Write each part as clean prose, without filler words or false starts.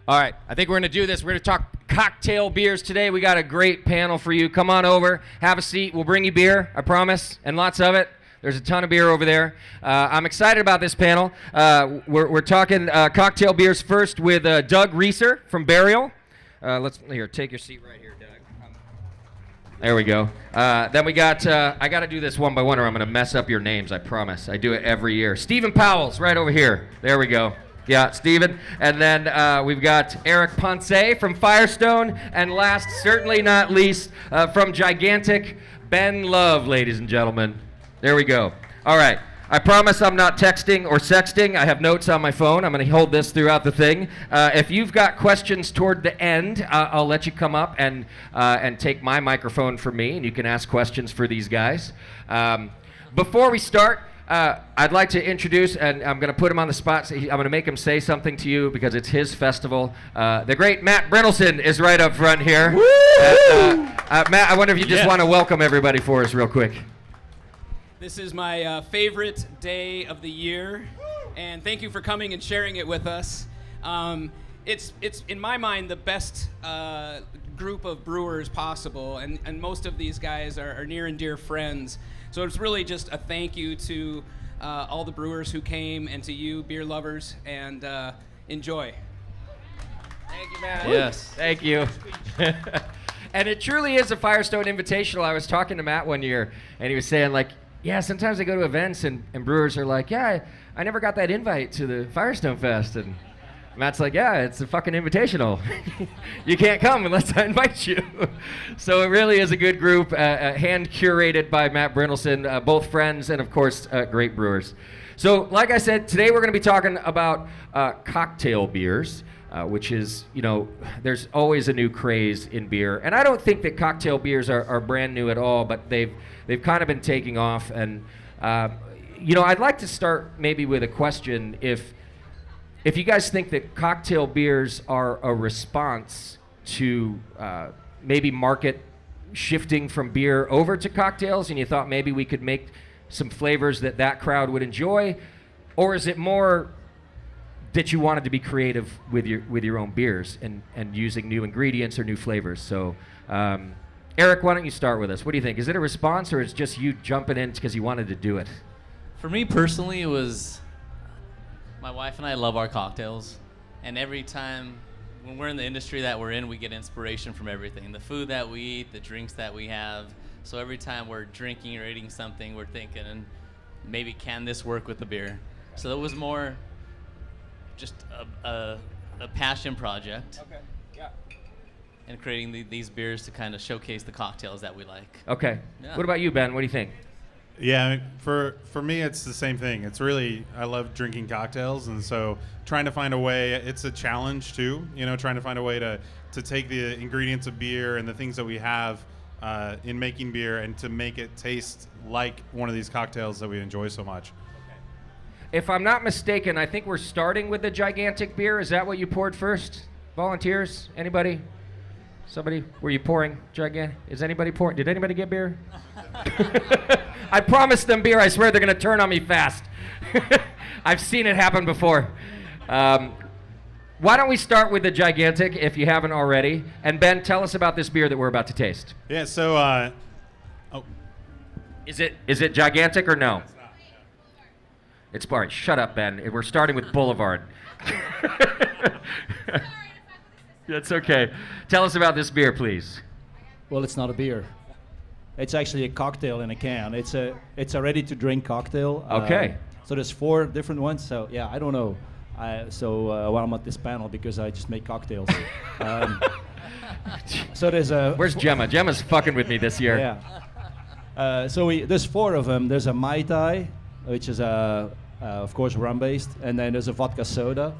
All right, I think we're going to do this. We're going to talk cocktail beers today. We got a great panel for you. Come on over, have a seat. We'll bring you beer, I promise, and lots of it. There's a ton of beer over there. I'm excited about this panel. We're talking cocktail beers first with Doug Reeser from Burial. Here, take your seat right here, Doug. There we go. Then we got, I got to do this one by one or I'm going to mess up your names, I promise. I do it every year. Stephen Powell's right over here. There we go. Yeah, Stephen. And then we've got Eric Ponce from Firestone. And last, certainly not least, from Gigantic, Ben Love, ladies and gentlemen. There we go. All right. I promise I'm not texting or sexting. I have notes on my phone. I'm going to hold this throughout the thing. If you've got questions toward the end, I'll let you come up and take my microphone from me, and you can ask questions for these guys. Before we start, I'd like to introduce, and I'm going to put him on the spot. I'm going to make him say something to you because it's his festival. The great Matt Brynelson is right up front here. Matt, I wonder if you just want to welcome everybody for us real quick. This is my favorite day of the year, and thank you for coming and sharing it with us. It's in my mind the best group of brewers possible, and most of these guys are near and dear friends. So it's really just a thank you to all the brewers who came and to you, beer lovers, and enjoy. Thank you, Matt. Yes. Thank you. And it truly is a Firestone Invitational. I was talking to Matt one year, and he was saying, like, yeah, sometimes I go to events, and brewers are like, yeah, I never got that invite to the Firestone Fest. And Matt's like, yeah, it's a fucking invitational. You can't come unless I invite you. So it really is a good group, hand curated by Matt Brynelson, both friends and, of course, great brewers. So like I said, today we're going to be talking about cocktail beers, which is, you know, there's always a new craze in beer. And I don't think that cocktail beers are brand new at all, but they've kind of been taking off. And, you know, I'd like to start maybe with a question. If you guys think that cocktail beers are a response to maybe market shifting from beer over to cocktails, and you thought maybe we could make some flavors that crowd would enjoy, or is it more that you wanted to be creative with your own beers and using new ingredients or new flavors? So, Eric, why don't you start with us? What do you think? Is it a response, or is it just you jumping in because you wanted to do it? For me personally, it was my wife and I love our cocktails, and every time when we're in the industry that we're in, we get inspiration from everything. The food that we eat, the drinks that we have. So every time we're drinking or eating something, we're thinking, maybe can this work with the beer? So it was more just a passion project. Okay, yeah. And creating these beers to kind of showcase the cocktails that we like. Okay. Yeah. What about you, Ben? What do you think? Yeah, I mean, for me, it's the same thing. It's really, I love drinking cocktails, and so trying to find a way, it's a challenge too, you know, trying to find a way to take the ingredients of beer and the things that we have in making beer and to make it taste like one of these cocktails that we enjoy so much. If I'm not mistaken, I think we're starting with the Gigantic beer. Is that what you poured first? Volunteers? Anybody? Somebody? Were you pouring Gigantic? Is anybody pouring? Did anybody get beer? I promised them beer. I swear they're going to turn on me fast. I've seen it happen before. Why don't we start with the Gigantic, if you haven't already? And Ben, tell us about this beer that we're about to taste. Yeah, so... Is it Gigantic or no? It's not. It's all right. Shut up, Ben. We're starting with Boulevard. That's okay. Tell us about this beer, please. Well, it's not a beer. It's actually a cocktail in a can. It's a ready-to-drink cocktail. Okay. So there's 4 different ones. So yeah, I don't know. While I'm at this panel, because I just make cocktails. So there's a. Where's Gemma? Gemma's fucking with me this year. Yeah. There's 4 of them. There's a Mai Tai, which is of course rum-based, and then there's a vodka soda.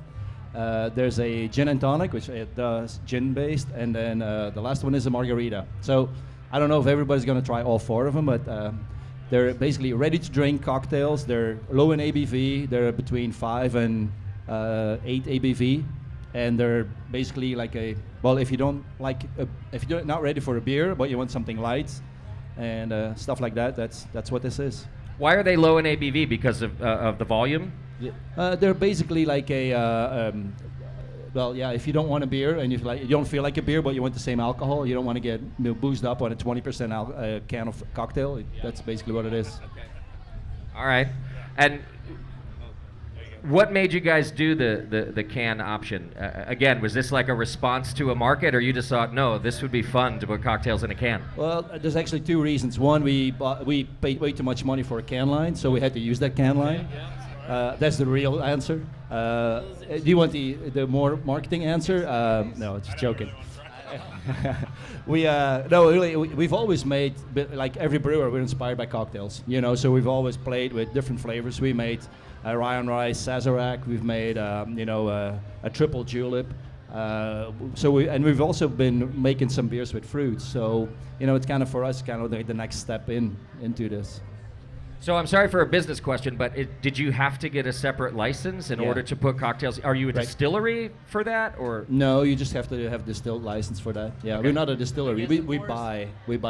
There's a gin and tonic, which does gin-based, and then the last one is a margarita. So I don't know if everybody's going to try all 4 of them, but they're basically ready-to-drink cocktails. They're low in ABV. They're between 5 and 8 ABV, and they're basically like if you're not ready for a beer, but you want something light and stuff like that, that's what this is. Why are they low in ABV? Because of the volume? They're basically like well, yeah, if you don't want a beer and you don't feel like a beer, but you want the same alcohol, you don't want to get boozed up on a 20% can of cocktail. That's basically what it is. Okay. All right. And what made you guys do the can option? Again, was this like a response to a market, or you just thought, no, this would be fun to put cocktails in a can? Well, there's actually two reasons. One, we paid way too much money for a can line, so we had to use that can line. That's the real answer. Do you want the more marketing answer? No, just joking. We've always made, like every brewer, we're inspired by cocktails. So we've always played with different flavors. We made Ryan Rice, Sazerac. We've made a triple julep. We've also been making some beers with fruits. So it's kind of for us kind of the next step into this. So I'm sorry for a business question, but did you have to get a separate license in order to put cocktails? Are you a distillery for that, or? No, you just have to have distilled license for that. Yeah, Okay. we're not a distillery. We buy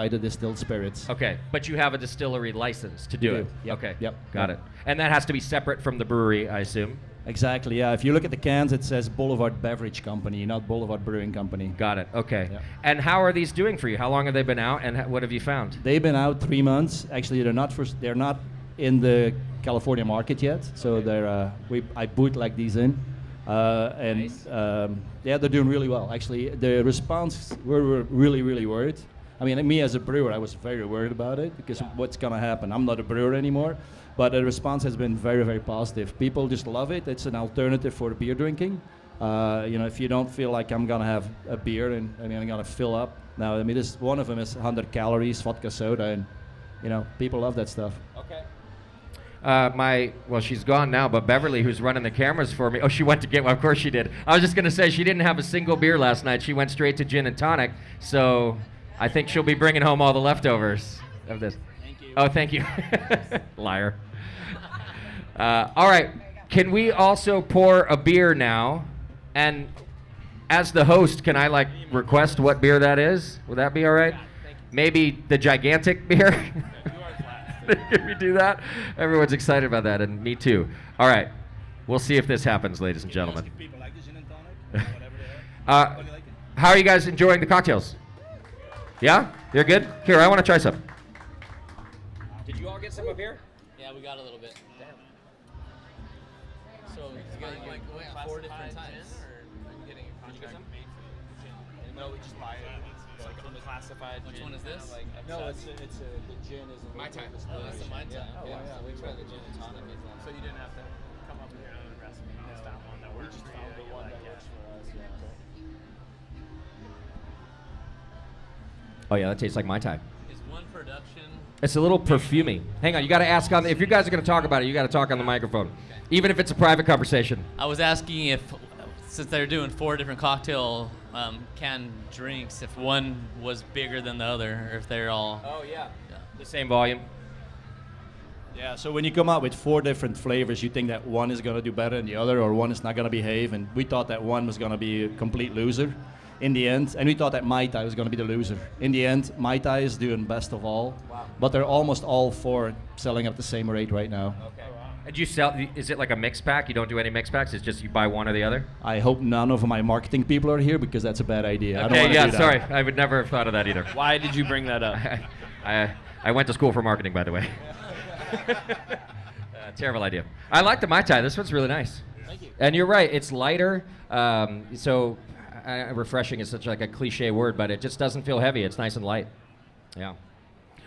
the distilled spirits. Okay, but you have a distillery license to do We it. do, yep, Okay, yep, got yep. it. And that has to be separate from the brewery, I assume. Exactly. Yeah. If you look at the cans, it says Boulevard Beverage Company, not Boulevard Brewing Company. Got it. Okay. Yeah. And how are these doing for you? How long have they been out, and what have you found? They've been out 3 months. Actually, they're not in the California market yet. So I bootleg these in, Nice. they're doing really well. Actually, the response we're really really worried. I mean, me as a brewer, I was very worried about it because what's gonna happen? I'm not a brewer anymore, but the response has been very very positive. People just love it. It's an alternative for beer drinking. If you don't feel like I'm gonna have a beer and I'm gonna fill up. Now, this one of them is 100 calories, vodka soda, and people love that stuff. Okay. She's gone now, but Beverly, who's running the cameras for me, she went to get one. Of course she did. I was just going to say she didn't have a single beer last night. She went straight to gin and tonic, so I think she'll be bringing home all the leftovers of this. Thank you. Oh, thank you. Liar. All right. Can we also pour a beer now? And as the host, can I request what beer that is? Would that be all right? Maybe the gigantic beer? Can we do that? Everyone's excited about that, and me too. All right. We'll see if this happens, ladies and gentlemen. People like the gin and tonic, whatever they are. How are you guys enjoying the cocktails? Yeah? They're good? Here, I want to try some. Did you all get some up here? Yeah, we got a little bit. So you got four different types. No, we just buy it. It's like unclassified Which gin. one is this? No, it's the gin is My time. Oh, that's the Mai Tai. Yeah. So we tried the gin and tonic as well. So you didn't have to come up with your own recipe. You just found one that works. just found the one that works for us. Oh, yeah, that tastes like my time. Is one production? It's a little perfumey. Hang on, you got to ask if you guys are going to talk about it, you got to talk on the microphone. Even if it's a private conversation. I was asking if, since they're doing 4 different cocktail canned drinks, if one was bigger than the other, or if they're all. Oh, yeah. The same volume. Yeah, so when you come out with 4 different flavors, you think that one is going to do better than the other, or one is not going to behave, and we thought that one was going to be a complete loser in the end, and we thought that Mai Tai was going to be the loser. In the end, Mai Tai is doing best of all, but they're almost all 4 selling at the same rate right now. Okay. And you sell, is it like a mix pack? You don't do any mix packs? It's just you buy one or the other? I hope none of my marketing people are here because that's a bad idea. I don't Okay, wanna yeah, do that. sorry. I would never have thought of that either. Why did you bring that up? I went to school for marketing, by the way. Terrible idea. I like the Mai Tai. This one's really nice. Thank you. And you're right. It's lighter. Refreshing is such like a cliche word, but it just doesn't feel heavy. It's nice and light. Yeah.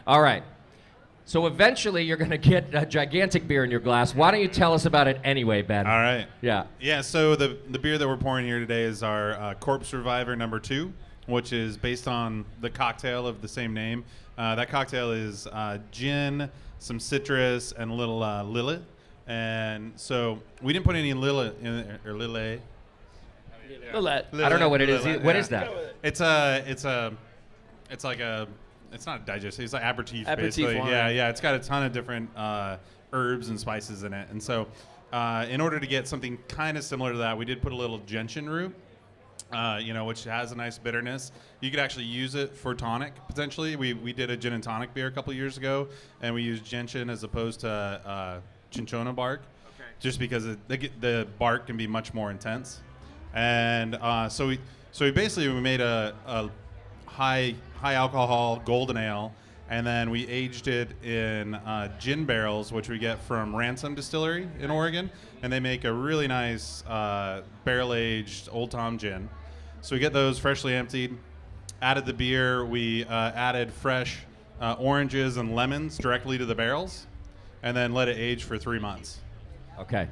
All right. So eventually you're going to get a gigantic beer in your glass. Why don't you tell us about it anyway, Ben? All right. Yeah. Yeah, so the beer that we're pouring here today is our Corpse Reviver number 2, which is based on the cocktail of the same name. That cocktail is gin, some citrus, and a little lillet. And so we didn't put any lillet in there, or lillet. Lillet. I don't know what it is. Lillet, What yeah. is that? It's not a digestive. It's like aperitif, Aperitif basically. wine. Yeah. It's got a ton of different herbs and spices in it. And so, in order to get something kind of similar to that, we did put a little gentian root, which has a nice bitterness. You could actually use it for tonic potentially. We did a gin and tonic beer a couple years ago, and we used gentian as opposed to cinchona bark, just because the bark can be much more intense. And so we basically made a high alcohol golden ale, and then we aged it in gin barrels, which we get from Ransom Distillery in Oregon, and they make a really nice barrel aged Old Tom gin. So we get those freshly emptied. Added the beer. We added fresh oranges and lemons directly to the barrels, and then let it age for 3 months. Okay.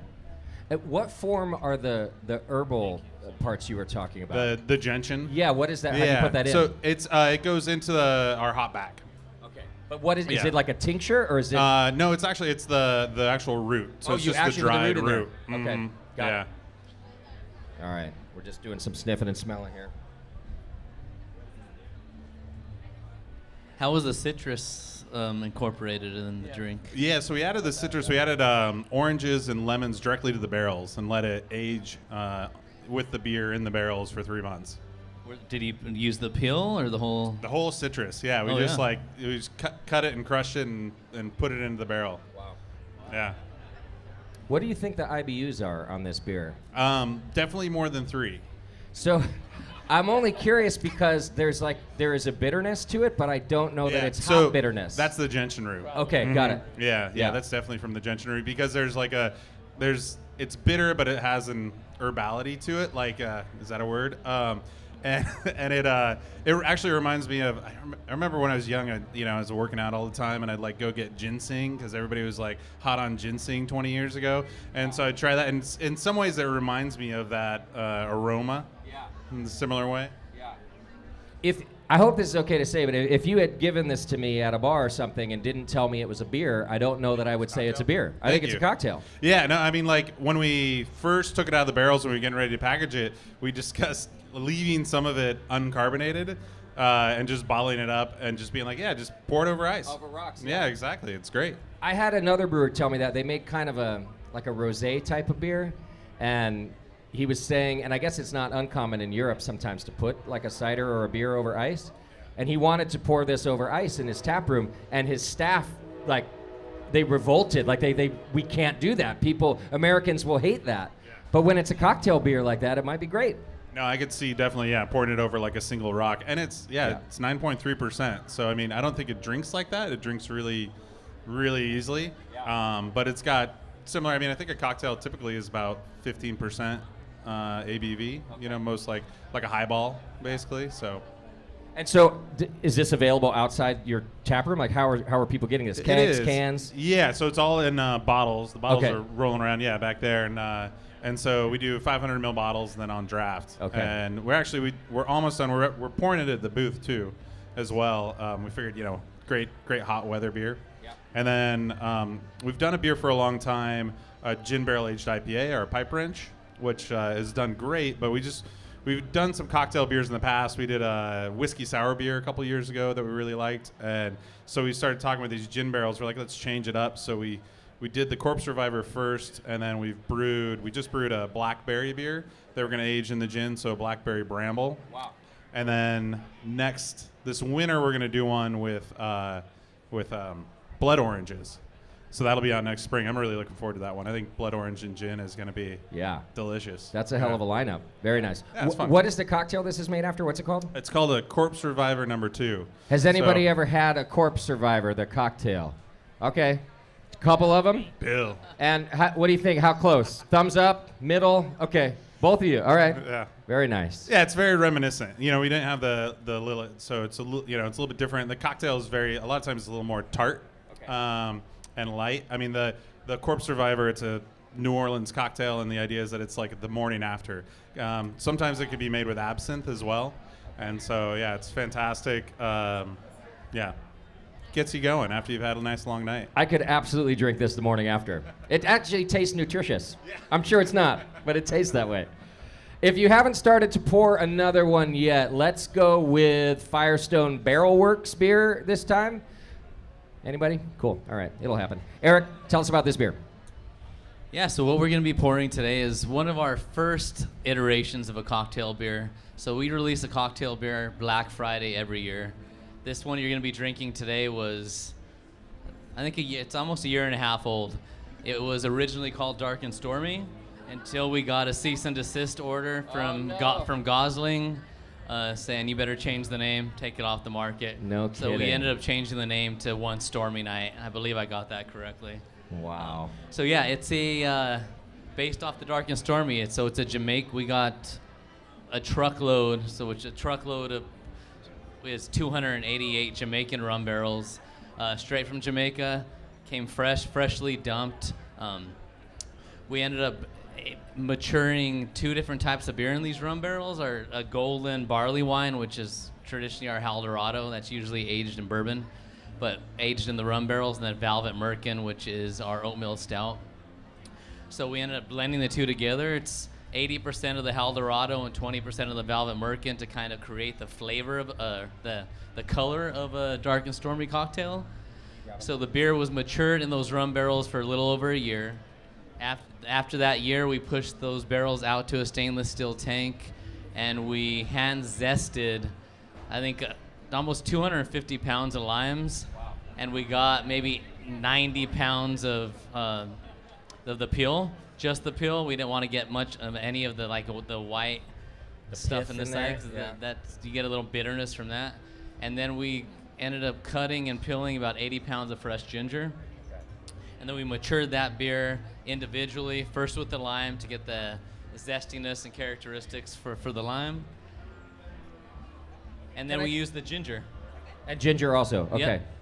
What form are the herbal parts you were talking about? The gentian. Yeah, what is that? How do you put that in? So it's it goes into our hot back. Okay. But what is Yeah. it like a tincture or is it? No, it's the actual root. So Oh, it's you just the actually put the dried root in there. root. Okay, Mhm. got it. Yeah. All right. We're just doing some sniffing and smelling here. How was the citrus incorporated in the drink? Yeah, so we added the citrus. We added oranges and lemons directly to the barrels and let it age with the beer in the barrels for 3 months. Did he use the peel or the whole? The whole citrus, yeah. We Oh, just yeah. we just cut it and crushed it and put it into the barrel. Wow. Yeah. What do you think the IBUs are on this beer? Definitely more than 3. So, I'm only curious because there is a bitterness to it, but I don't know that it's hot bitterness. That's the gentian root. Okay, got it. Yeah, Yeah. that's definitely from the gentian root because it's bitter, but it has an herbality to it. Like, is that a word? And it actually reminds me of I remember when I was young, I was working out all the time, and I'd like go get ginseng because everybody was like hot on ginseng 20 years ago, and so I'd try that, and in some ways it reminds me of that aroma. Yeah. In a similar way. Yeah. I hope this is okay to say, but if you had given this to me at a bar or something and didn't tell me it was a beer, I don't know that I would say it's a beer. I think it's a cocktail. Yeah, no, I mean, like when we first took it out of the barrels when we were getting ready to package it, we discussed leaving some of it uncarbonated and just bottling it up and just being like, yeah, just pour it over ice. Over rocks. Yeah, exactly. It's great. I had another brewer tell me that they make kind of a rosé type of beer, and he was saying, and I guess it's not uncommon in Europe sometimes to put like a cider or a beer over ice, and he wanted to pour this over ice in his tap room, and his staff they revolted, we can't do that. Americans will hate that. Yeah. But when it's a cocktail beer like that, it might be great. No, I could see definitely, pouring it over like a single rock, and it's 9.3%. So I mean, I don't think it drinks like that. It drinks really, really easily. Yeah. But it's got similar. I mean, I think a cocktail typically is about 15%. ABV, Okay. Most like a highball, basically. So, and so, is this available outside your tap room? Like, how are people getting this? Kegs, cans? Yeah, so it's all in bottles. The bottles Okay. are rolling around, back there, and so we do 500 ml bottles and then on draft. Okay. And we're almost done. We're pouring it at the booth too, as well. We figured, great hot weather beer. Yeah. And then we've done a beer for a long time, a gin barrel aged IPA, our pipe wrench, which has done great, but we've done some cocktail beers in the past. We did a whiskey sour beer a couple years ago that we really liked, and so we started talking with these gin barrels. We're like, let's change it up. So we did the Corpse Reviver first, and then we just brewed a blackberry beer that we're going to age in the gin, so blackberry bramble. Wow. And then this winter we're going to do one with blood oranges. So that'll be out next spring. I'm really looking forward to that one. I think blood orange and gin is going to be delicious. That's a hell of a lineup. Very nice. Yeah, it's fun. What is the cocktail this is made after? What's it called? It's called a Corpse Reviver No. 2. Has anybody ever had a Corpse Survivor, the cocktail? Okay. A couple of them? Bill. And what do you think? How close? Thumbs up? Middle? Okay. Both of you. All right. Yeah. Very nice. Yeah, it's very reminiscent. We didn't have the Lillet, so it's it's a little bit different. The cocktail is a lot of times it's a little more tart. Okay. And light. I mean, the Corpse Survivor, it's a New Orleans cocktail, and the idea is that it's like the morning after. Sometimes it could be made with absinthe as well. And so, it's fantastic. Gets you going after you've had a nice long night. I could absolutely drink this the morning after. It actually tastes nutritious. I'm sure it's not, but it tastes that way. If you haven't started to pour another one yet, let's go with Firestone Barrelworks beer this time. Anybody? Cool. All right. It'll happen. Eric, tell us about this beer. Yeah, so what we're going to be pouring today is one of our first iterations of a cocktail beer. So we release a cocktail beer Black Friday every year. This one you're going to be drinking today was, I think it's almost a year and a half old. It was originally called Dark and Stormy. until we got a cease and desist order from from Gosling, saying you better change the name, take it off the market. No So we kidding. ended up changing the name to One Stormy Night. I believe I got that correctly. Wow. So yeah, it's a based off the Dark and Stormy. It's a Jamaica. We got a truckload. So it's a truckload of is 288 Jamaican rum barrels, straight from Jamaica. Came freshly dumped. We ended up maturing 2 different types of beer in these rum barrels. A golden barley wine, which is traditionally our Haldorado. That's usually aged in bourbon, but aged in the rum barrels, and then Velvet Merkin, which is our oatmeal stout. So we ended up blending the 2 together. It's 80% of the Haldorado and 20% of the Velvet Merkin to kind of create the flavor of the color of a Dark and Stormy cocktail. So the beer was matured in those rum barrels for a little over a year. After that year, we pushed those barrels out to a stainless steel tank, and we hand zested, I think, almost 250 pounds of limes, and we got maybe 90 pounds of the peel, just the peel. We didn't want to get much of any of the the white stuff in the side. That's you get a little bitterness from that, and then we ended up cutting and peeling about 80 pounds of fresh ginger. And then we matured that beer individually, first with the lime to get the zestiness and characteristics for the lime. And then we used the ginger. And ginger also. Okay. Yep.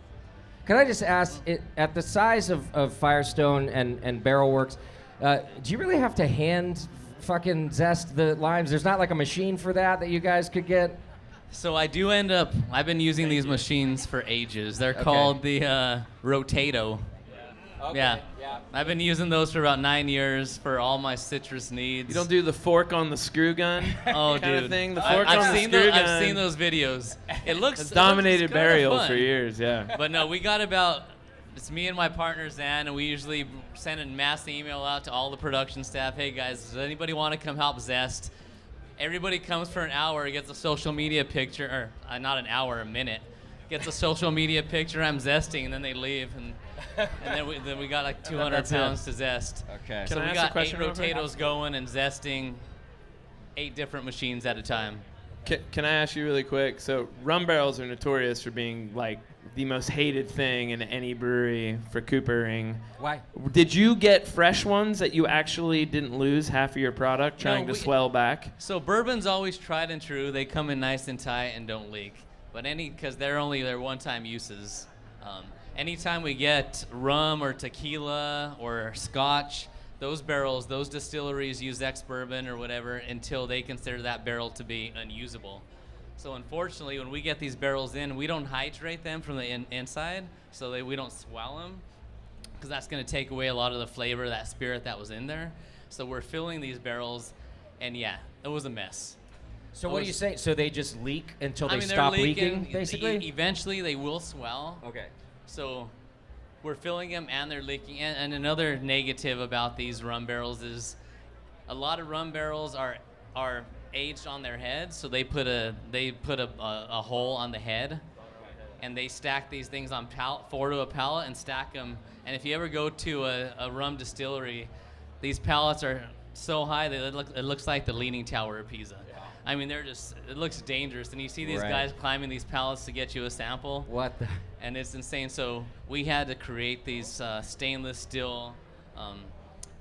Can I just ask, at the size of Firestone and Barrelworks, do you really have to hand fucking zest the limes? There's not like a machine for that you guys could get? So I've been using these machines for ages. They're called the Rotato. Okay. Yeah. I've been using those for about 9 years for all my citrus needs. You don't do the fork on the screw gun oh, kind dude. of thing? The fork on I've the seen screw gun. I've seen those videos. It looks It's dominated kinda burial fun. for years, yeah. But no, we got it's me and my partner Zan, and we usually send a mass email out to all the production staff. Hey guys, does anybody want to come help zest? Everybody comes for an hour, gets a social media picture, or not an hour, a minute. Gets a social media picture, I'm zesting, and then they leave, and then we got like 200 pounds to zest. Okay. So Can I we ask a got 8 question real quick? rotatos going and zesting 8 different machines at a time. Can I ask you really quick? So rum barrels are notorious for being like the most hated thing in any brewery for coopering. Why? Did you get fresh ones that you actually didn't lose half of your product trying to swell back? So bourbon's always tried and true. They come in nice and tight and don't leak. But because they're only their one-time uses. Anytime we get rum or tequila or scotch, those barrels, those distilleries use ex-bourbon or whatever until they consider that barrel to be unusable. So unfortunately, when we get these barrels in, we don't hydrate them from the inside, so we don't swell them, because that's going to take away a lot of the flavor, that spirit that was in there. So we're filling these barrels, and yeah, it was a mess. So what do you say? So they just leak until they they're stop leaking, basically? Eventually, they will swell. Okay. So we're filling them and they're leaking. And another negative about these rum barrels is a lot of rum barrels are aged on their heads. So they put a hole on the head, and they stack these things on 4 to a pallet and stack them. And if you ever go to a rum distillery, these pallets are so high that it looks like the Leaning Tower of Pisa. I mean, it looks dangerous, and you see these guys climbing these pallets to get you a sample. What the? And it's insane. So we had to create these stainless steel,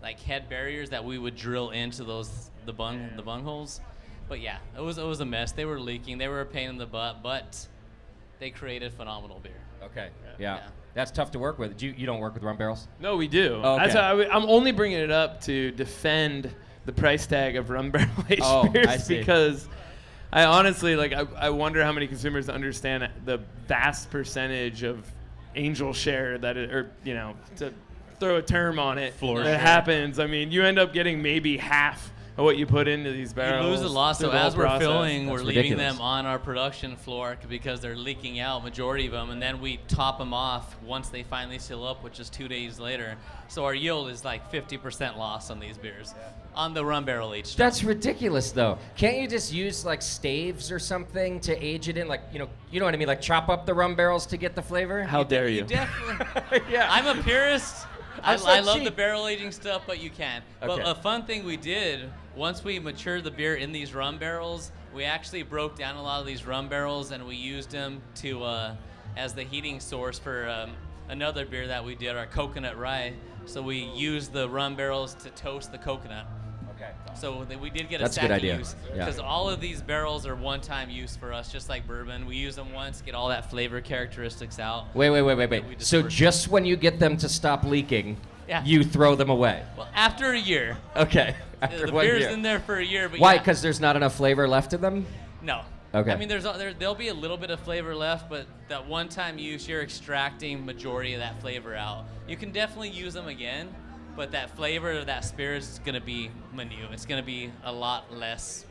like head barriers that we would drill into the bung holes. But yeah, it was a mess. They were leaking. They were a pain in the butt, but they created phenomenal beer. Okay. Yeah. That's tough to work with. You don't work with rum barrels? No, we do. Oh, okay. That's why I'm only bringing it up to defend the price tag of rum barrel aged beers, I see. because I honestly I wonder how many consumers understand the vast percentage of angel share to throw a term on it, Floor that share. happens. I mean, you end up getting maybe half of what you put into these barrels. You lose a lot. through So the whole as we're process. filling, we're That's leaving ridiculous. them on our production floor because they're leaking out, majority of them, and then we top them off once they finally seal up, which is 2 days later. So our yield is like 50% loss on these beers, on the rum barrel aged. That's ridiculous, though. Can't you just use like staves or something to age it in? Like, you know what I mean? Like chop up the rum barrels to get the flavor? How dare you? Definitely. Yeah. I'm a purist. I love the barrel aging stuff, but you can. Okay. But a fun thing we did, once we matured the beer in these rum barrels, we actually broke down a lot of these rum barrels and we used them to as the heating source for another beer that we did, our coconut rye. So we used the rum barrels to toast the coconut. Okay. So we did get That's a a good second idea. use Yeah. because all of these barrels are one-time use for us, just like bourbon. We use them once, get all that flavor characteristics out. Wait. We So disperse just when you get them to stop leaking, Yeah. you throw them away. Well, after a year. Okay. After The 1 beer's year. in there for a year, but Why? yeah. Because there's not enough flavor left in them? No. Okay. I mean, there'll be a little bit of flavor left, but that one-time use, you're extracting majority of that flavor out. You can definitely use them again, but that flavor of that spirit is going to be minute. It's going to be a lot less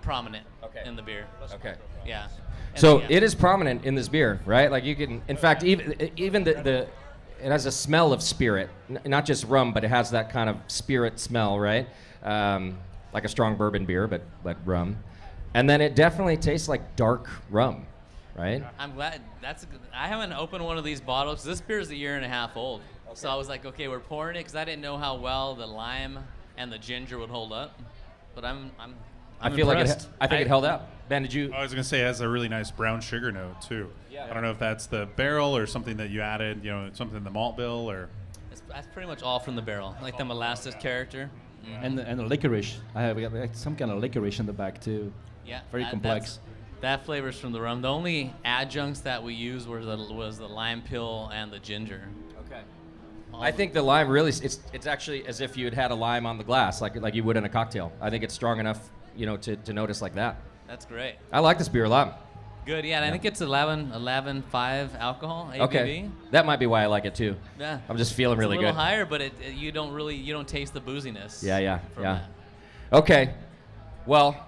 prominent in the beer. Okay. Yeah. And So yeah. it is prominent in this beer, right? Like you can, in fact, even the it has a smell of spirit, not just rum, but it has that kind of spirit smell, right? Like a strong bourbon beer, but rum. And then it definitely tastes like dark rum, right? I'm glad I haven't opened one of these bottles. This beer is a year and a half old. So I was like, okay, we're pouring it because I didn't know how well the lime and the ginger would hold up. But I'm I feel impressed. I think it held up. Ben, did you? I was gonna say it has a really nice brown sugar note too. Yeah. I don't know if that's the barrel or something that you added, something in the malt bill or. That's pretty much all from the barrel, like the molasses character. And the licorice. I have like some kind of licorice in the back too. Yeah, Very complex. That flavor's from the rum. The only adjuncts that we used was the lime peel and the ginger. Okay. I think the lime really, it's actually as if you had a lime on the glass, like you would in a cocktail. I think it's strong enough, to notice like that. That's great. I like this beer a lot. Good, yeah, and I think it's 11.5 alcohol, ABV. Okay. That might be why I like it too. Yeah. I'm just feeling really It's a little good. higher, but you don't taste the booziness. Yeah. from that. Okay. Well,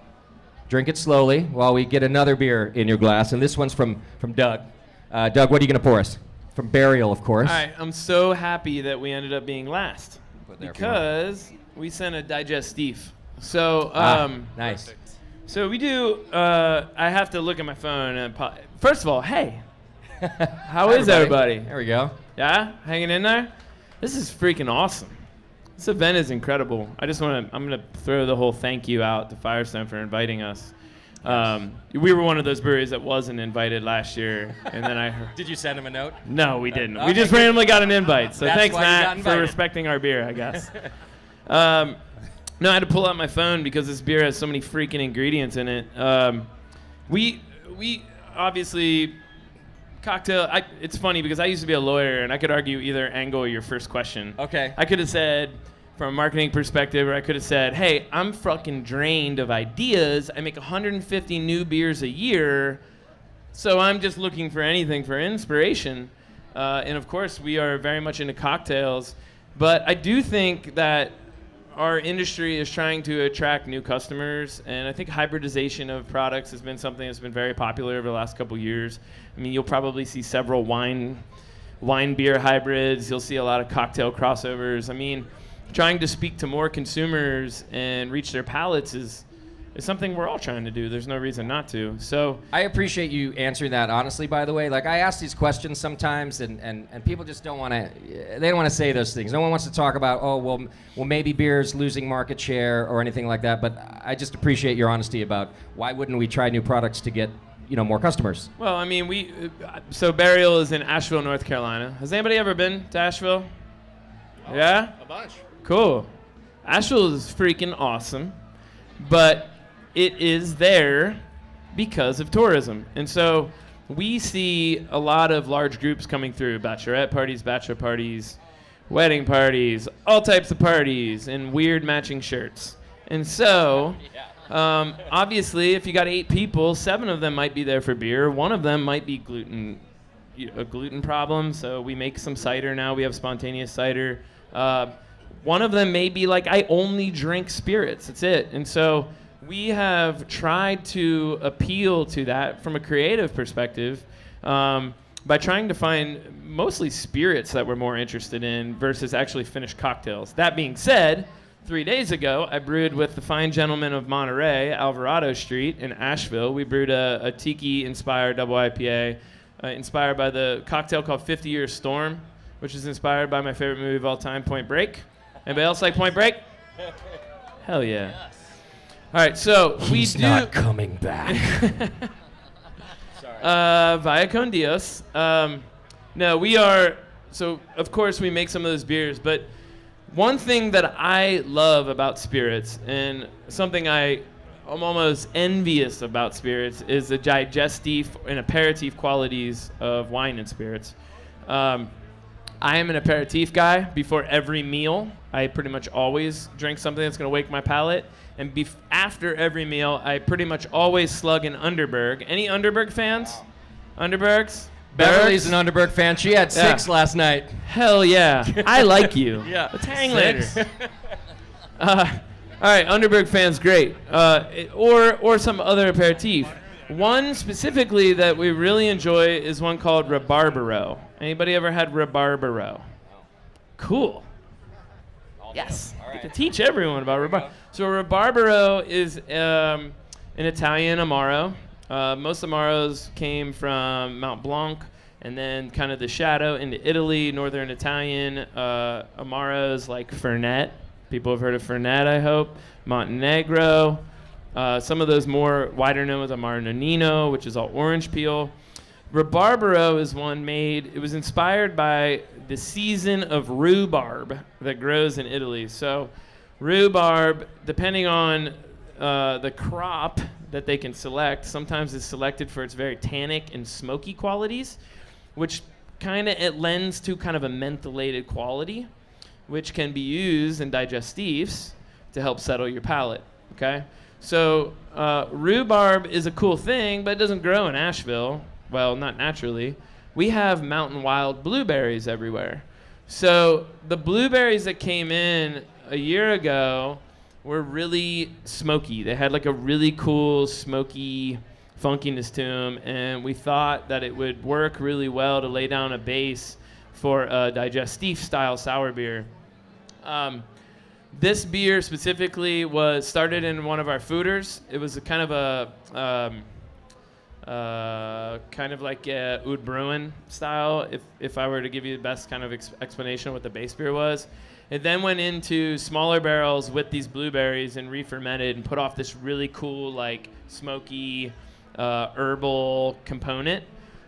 drink it slowly while we get another beer in your glass, and this one's from Doug. Doug, what are you gonna pour us? From Burial, of course. All right, I'm so happy that we ended up being last Put there if you want. because we sent a digestif. So, Nice. so we do. I have to look at my phone. And first of all, hey, how is everybody? There we go. Yeah, hanging in there. This is freaking awesome. This event is incredible. I'm gonna throw the whole thank you out to Firestone for inviting us. We were one of those breweries that wasn't invited last year, and then I heard. Did you send him a note? No, we didn't. Okay, We just good. randomly got an invite. So That's thanks, why you got Matt, for invited. respecting our beer, I guess. No, I had to pull out my phone because this beer has so many freaking ingredients in it. We obviously cocktail. It's funny because I used to be a lawyer and I could argue either angle or your first question. Okay. I could have said, from a marketing perspective, or I could have said, hey, I'm fucking drained of ideas. I make 150 new beers a year, so I'm just looking for anything for inspiration. And of course, we are very much into cocktails. But I do think that our industry is trying to attract new customers, and I think hybridization of products has been something that's been very popular over the last couple years. I mean, you'll probably see several wine beer hybrids. You'll see a lot of cocktail crossovers. I mean, trying to speak to more consumers and reach their palates is something we're all trying to do. There's no reason not to. So I appreciate you answering that honestly, by the way. Like, I ask these questions sometimes, and people just don't want to, they don't want to say those things. No one wants to talk about, oh, well, maybe beer's losing market share or anything like that. But I just appreciate your honesty about why wouldn't we try new products to get, more customers. Well, I mean, so Burial is in Asheville, North Carolina. Has anybody ever been to Asheville? Yeah? A bunch. Cool. Asheville is freaking awesome, but it is there because of tourism. And so we see a lot of large groups coming through, bachelorette parties, bachelor parties, wedding parties, all types of parties, and weird matching shirts. And so obviously, if you got 8 people, 7 of them might be there for beer. 1 of them might be a gluten problem, so we make some cider now. We have spontaneous cider. One of them may be like, I only drink spirits. That's it. And so we have tried to appeal to that from a creative perspective by trying to find mostly spirits that we're more interested in versus actually finished cocktails. That being said, 3 days ago, I brewed with the fine gentleman of Monterey, Alvarado Street in Asheville. We brewed a tiki-inspired double IPA inspired by the cocktail called 50 Year Storm. which is inspired by my favorite movie of all time, Point Break. Anybody else like Point Break? Hell yeah. All right, so He's not coming back. Via con Dios. No, we are. So of course we make some of those beers, but one thing that I love about spirits, and something I'm almost envious about spirits, is the digestive and aperitif qualities of wine and spirits. I am an aperitif guy. Before every meal, I pretty much always drink something that's going to wake my palate. And after every meal, I pretty much always slug an Underberg. Any Underberg fans? Underbergs? Beverly's an Underberg fan. She had 6 last night. Hell yeah. I like you. Yeah. Let's hang later. All right, Underberg fans, great. Or some other aperitif. One specifically that we really enjoy is one called Rabarbaro. Anybody ever had Rabarbaro? Cool. Yes. Get to teach everyone about Rabarbaro. So Rabarbaro is an Italian Amaro. Most Amaros came from Mount Blanc and then kind of the shadow into Italy, Northern Italian Amaros like Fernet. People have heard of Fernet, I hope. Montenegro. Some of those more wider known as Amaro Nonino, which is all orange peel. Rabarbaro is one made, it was inspired by the season of rhubarb that grows in Italy. So rhubarb, depending on the crop that they can select, sometimes is selected for its very tannic and smoky qualities, which kind of it lends to kind of a mentholated quality, which can be used in digestives to help settle your palate. Okay, so rhubarb is a cool thing, but it doesn't grow in Asheville. Well, not naturally. We have mountain wild blueberries everywhere. So the blueberries that came in a year ago were really smoky. They had like a really cool smoky funkiness to them, and we thought that it would work really well to lay down a base for a digestif style sour beer. This beer specifically was started in one of our fooders. It was a kind of a kind of like a Oud Bruin style, if I were to give you the best kind of explanation of what the base beer was. It then went into smaller barrels with these blueberries and re-fermented and put off this really cool, like, smoky, herbal component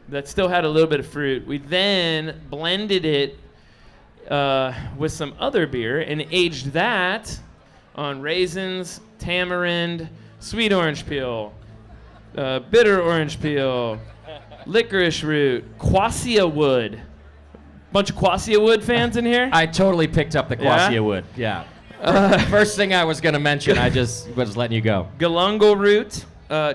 that still had a little bit of fruit. We then blended it with some other beer and aged that on raisins, tamarind, sweet orange peel, bitter orange peel, licorice root, quassia wood. Bunch of quassia wood fans in here? I totally picked up the quassia wood. Yeah. First thing I was going to mention, I just was letting you go. Galangal root,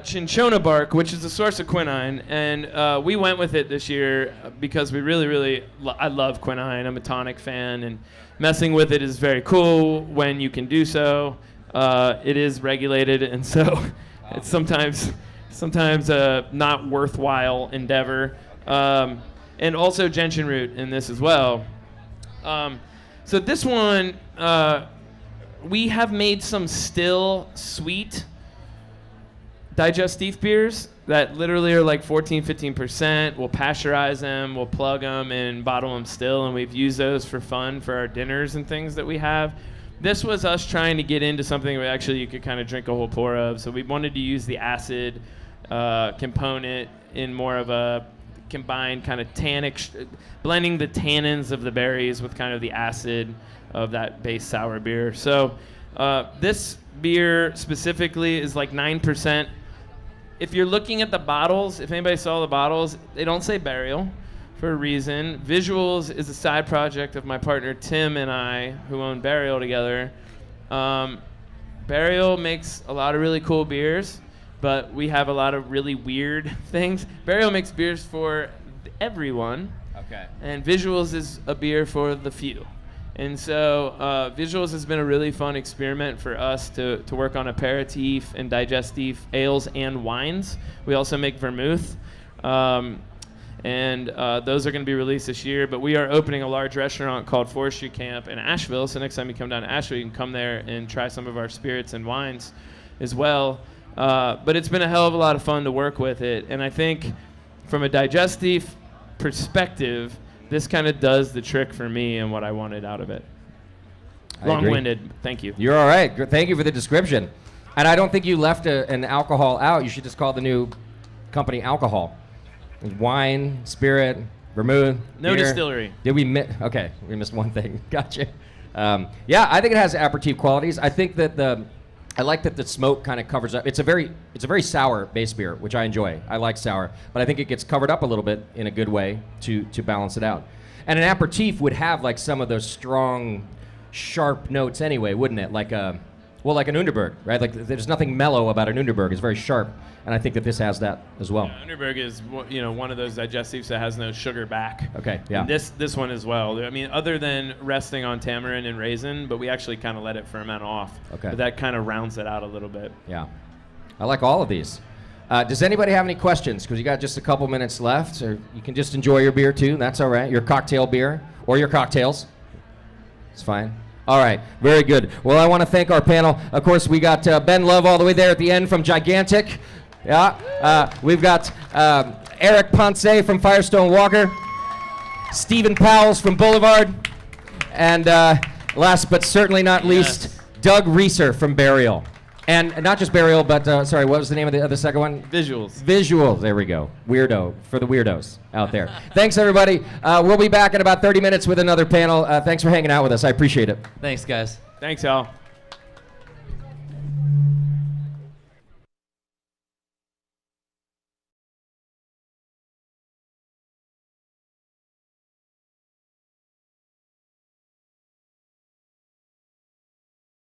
cinchona bark, which is a source of quinine, and we went with it this year because we really, I love quinine. I'm a tonic fan, and messing with it is very cool when you can do so. It is regulated, and so it's sometimes not worthwhile endeavor. And also gentian root in this as well. So this one, we have made some still sweet digestif beers that literally are like 14-15%. We'll pasteurize them, we'll plug them and bottle them still, and we've used those for fun for our dinners and things that we have. This was us trying to get into something where actually you could kind of drink a whole pour of. So we wanted to use the acid component in more of a combined kind of tannic, blending the tannins of the berries with kind of the acid of that base sour beer. So this beer specifically is like 9%. If you're looking at the bottles, if anybody saw the bottles, they don't say Burial for a reason. Visuals is a side project of my partner Tim and I, who own Burial together. Burial makes a lot of really cool beers, but we have a lot of really weird things. Burial makes beers for everyone. Okay. And Visuals is a beer for the few. And so Visuals has been a really fun experiment for us to work on aperitif and digestif ales and wines. We also make vermouth. And those are going to be released this year. But we are opening a large restaurant called Forestry Camp in Asheville. So next time you come down to Asheville, you can come there and try some of our spirits and wines as well. But it's been a hell of a lot of fun to work with it. And I think from a digestif perspective, this kind of does the trick for me and what I wanted out of it. I agree. Long-winded. Thank you. You're all right. Thank you for the description. And I don't think you left an alcohol out. You should just call the new company alcohol. There's wine, spirit, vermouth, No beer. distillery. Did we miss? Okay, we missed one thing. Gotcha. Yeah, I think it has aperitif qualities. I think that I like that the smoke kind of covers up. It's a very sour base beer, which I enjoy. I like sour, but I think it gets covered up a little bit in a good way to balance it out. And an aperitif would have like some of those strong, sharp notes anyway, wouldn't it? Like an Underberg, right? Like there's nothing mellow about an Underberg. It's very sharp, and I think that this has that as well. Yeah, Underberg is one of those digestives that has no sugar back. Okay, yeah. And this one as well. I mean, other than resting on tamarind and raisin, but we actually kind of let it ferment off. Okay. But that kind of rounds it out a little bit. Yeah, I like all of these. Does anybody have any questions? Because you got just a couple minutes left, or you can just enjoy your beer too. That's all right. Your cocktail beer or your cocktails. It's fine. All right, very good. Well, I want to thank our panel. Of course, we got Ben Love all the way there at the end from Gigantic. Yeah. We've got Eric Ponce from Firestone Walker, Stephen Powles from Boulevard, and last but certainly not least, Doug Reeser from Burial. And not just Burial, but sorry, what was the name of the second one? Visuals. Visuals. There we go. Weirdo for the weirdos out there. Thanks, everybody. We'll be back in about 30 minutes with another panel. Thanks for hanging out with us. I appreciate it. Thanks, guys. Thanks, y'all.